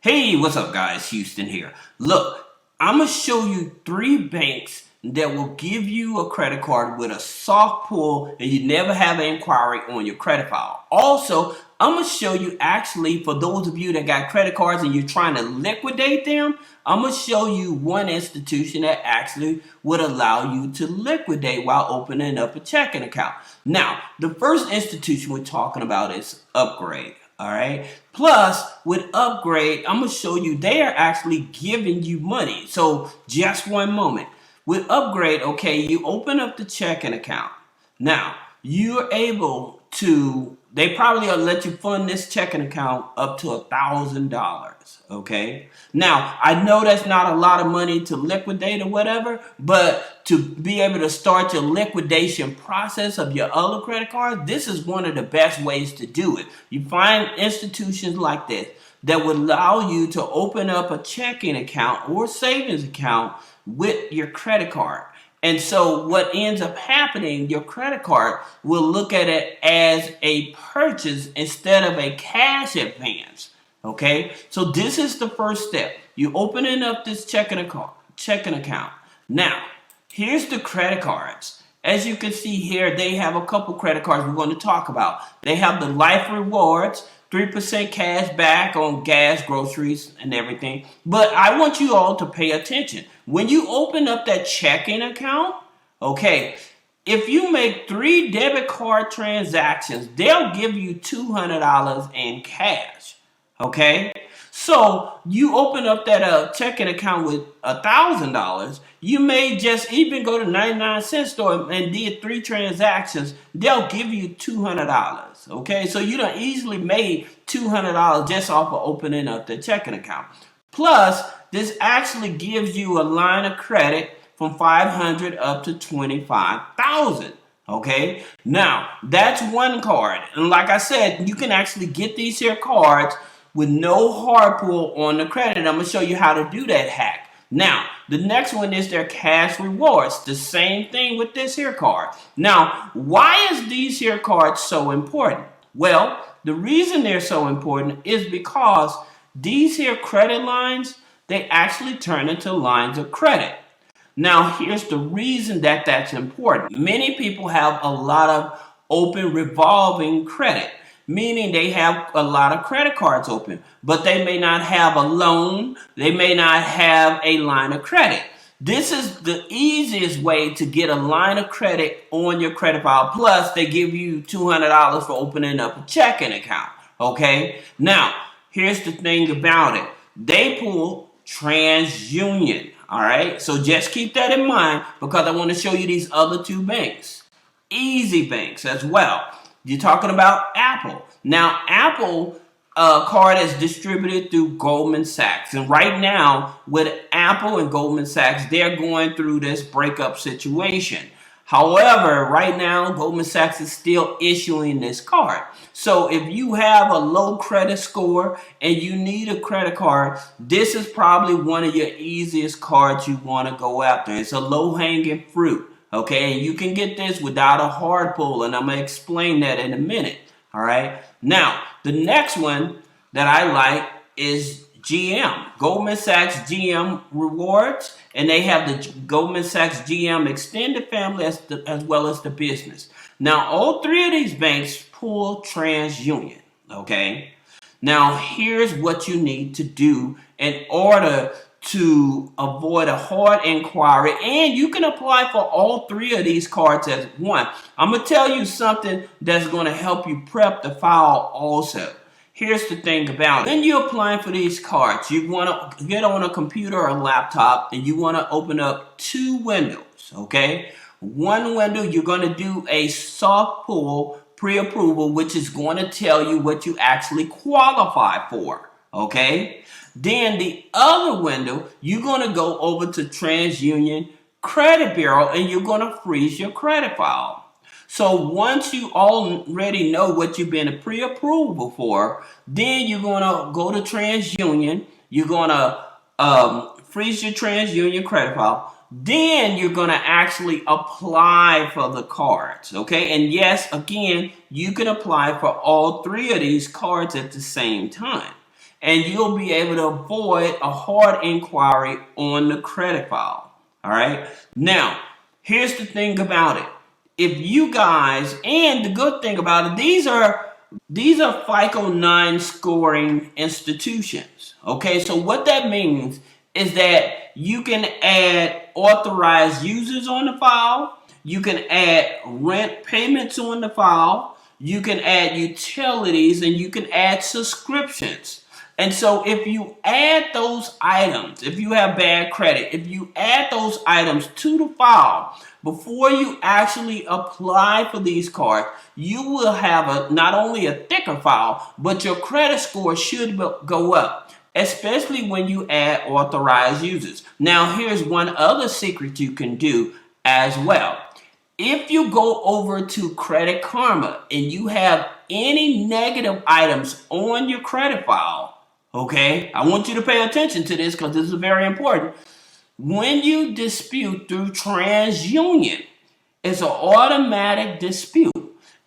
Hey, what's up guys? Houston here. Look, I'm going to show you 3 banks that will give you a credit card with a soft pull and you never have an inquiry on your credit file. Also, I'm going to show you actually for those of you that got credit cards and you're trying to liquidate them, I'm going to show you one institution that actually would allow you to liquidate while opening up a checking account. Now, the first institution we're talking about is Upgrade. All right. Plus, with Upgrade, I'm going to show you they are actually giving you money. So just one moment. With Upgrade, okay, you open up the checking account. Now, you're able to, they probably will let you fund this checking account up to $1,000. Okay. Now, I know that's not a lot of money to liquidate or whatever, but to be able to start your liquidation process of your other credit cards, this is one of the best ways to do it. You find institutions like this that would allow you to open up a checking account or savings account with your credit card. And so what ends up happening, your credit card will look at it as a purchase instead of a cash advance. Okay, so this is the first step. You opening up this checking account. Now, here's the credit cards. As you can see here, they have a couple credit cards we're going to talk about. They have the Life Rewards, 3% cash back on gas, groceries, and everything. But I want you all to pay attention. When you open up that checking account, okay, if you make 3 debit card transactions, they'll give you $200 in cash. Okay, so you open up that checking account with $1,000. You may just even go to 99-cent store and did 3 transactions. They'll give you $200. Okay, so you done easily made $200 just off of opening up the checking account. Plus, this actually gives you a line of credit from $500 up to $25,000. Okay, now that's one card, and like I said, you can actually get these here cards with no hard pull on the credit. I'm going to show you how to do that hack. Now, the next one is their cash rewards. The same thing with this here card. Now, why is these here cards so important? Well, the reason they're so important is because these here credit lines, they actually turn into lines of credit. Now, here's the reason that that's important. Many people have a lot of open revolving credit, meaning they have a lot of credit cards open, but they may not have a loan. They may not have a line of credit. This is the easiest way to get a line of credit on your credit file. Plus, they give you $200 for opening up a checking account. Okay? Now, here's the thing about it. They pull TransUnion. All right? So just keep that in mind because I want to show you these other 2 banks. Easy banks as well. You're talking about Apple. Now, Apple card is distributed through Goldman Sachs. And right now, with Apple and Goldman Sachs, they're going through this breakup situation. However, right now, Goldman Sachs is still issuing this card. So if you have a low credit score and you need a credit card, this is probably one of your easiest cards you want to go after. It's a low-hanging fruit. Okay, and you can get this without a hard pull, and I'm going to explain that in a minute. All right, now the next one that I like is GM, Goldman Sachs GM Rewards, and they have the Goldman Sachs GM Extended Family as well as the business. Now, all 3 of these banks pull TransUnion. Okay, now here's what you need to do in order to avoid a hard inquiry, and you can apply for all 3 of these cards as one. I'm going to tell you something that's going to help you prep the file also. Here's the thing about it. When you're applying for these cards, you want to get on a computer or a laptop and you want to open up 2 windows, okay? One window, you're going to do a soft pull pre-approval, which is going to tell you what you actually qualify for, okay? Then the other window, you're going to go over to TransUnion Credit Bureau and you're going to freeze your credit file. So once you already know what you've been pre-approval for, then you're going to go to TransUnion. You're going to freeze your TransUnion credit file. Then you're going to actually apply for the cards. Okay. And yes, again, you can apply for all 3 of these cards at the same time. and you'll be able to avoid a hard inquiry on the credit file. All right. Now, here's the thing about it. If you guys, and the good thing about it, these are FICO 9 scoring institutions. Okay, so what that means is that you can add authorized users on the file, you can add rent payments on the file, you can add utilities, and you can add subscriptions. And so if you add those items, if you have bad credit, if you add those items to the file before you actually apply for these cards, you will have not only a thicker file, but your credit score should go up, especially when you add authorized users. Now, here's one other secret you can do as well. If you go over to Credit Karma and you have any negative items on your credit file, okay, I want you to pay attention to this because this is very important. When you dispute through TransUnion, it's an automatic dispute.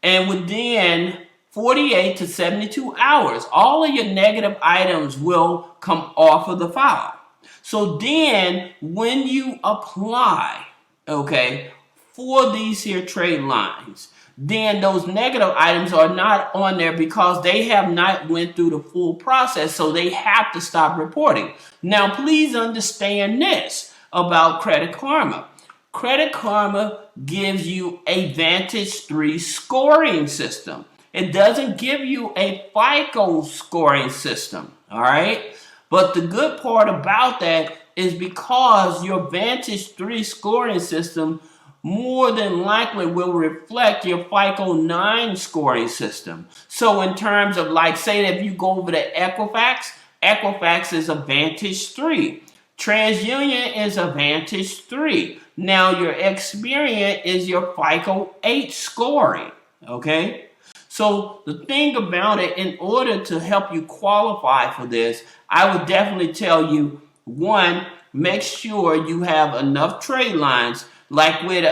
And within 48 to 72 hours, all of your negative items will come off of the file. So then when you apply, okay, for these here trade lines, then those negative items are not on there because they have not went through the full process, so they have to stop reporting. Now, please understand this about Credit Karma. Credit Karma gives you a Vantage 3 scoring system. It doesn't give you a FICO scoring system, all right? But the good part about that is because your Vantage 3 scoring system more than likely will reflect your FICO 9 scoring system. So in terms of, like, say that if you go over to Equifax is a Vantage 3. TransUnion is a Vantage 3. Now your Experian is your FICO 8 scoring, okay? So the thing about it, in order to help you qualify for this, I would definitely tell you, one, make sure you have enough trade lines. Like with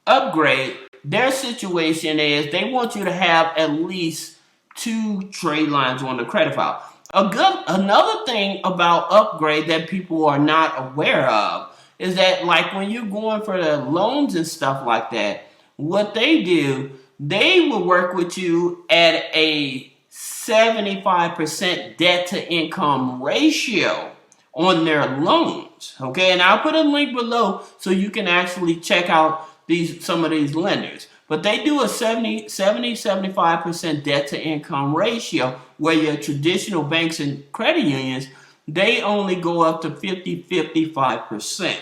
Upgrade, their situation is they want you to have at least 2 trade lines on the credit file. Another thing about Upgrade that people are not aware of is that, like, when you're going for the loans and stuff like that, what they do, they will work with you at a 75% debt to income ratio on their loans, okay? And I'll put a link below so you can actually check out some of these lenders. But they do a 75% debt to income ratio, where your traditional banks and credit unions, they only go up to 55%,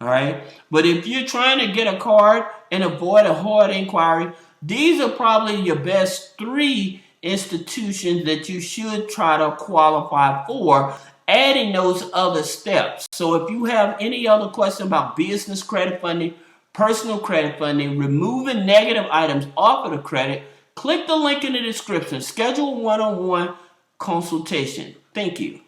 all right? But if you're trying to get a card and avoid a hard inquiry, these are probably your best 3 institutions that you should try to qualify for, adding those other steps. So if you have any other question about business credit funding, personal credit funding, removing negative items off of the credit, click the link in the description. Schedule a one-on-one consultation. Thank you.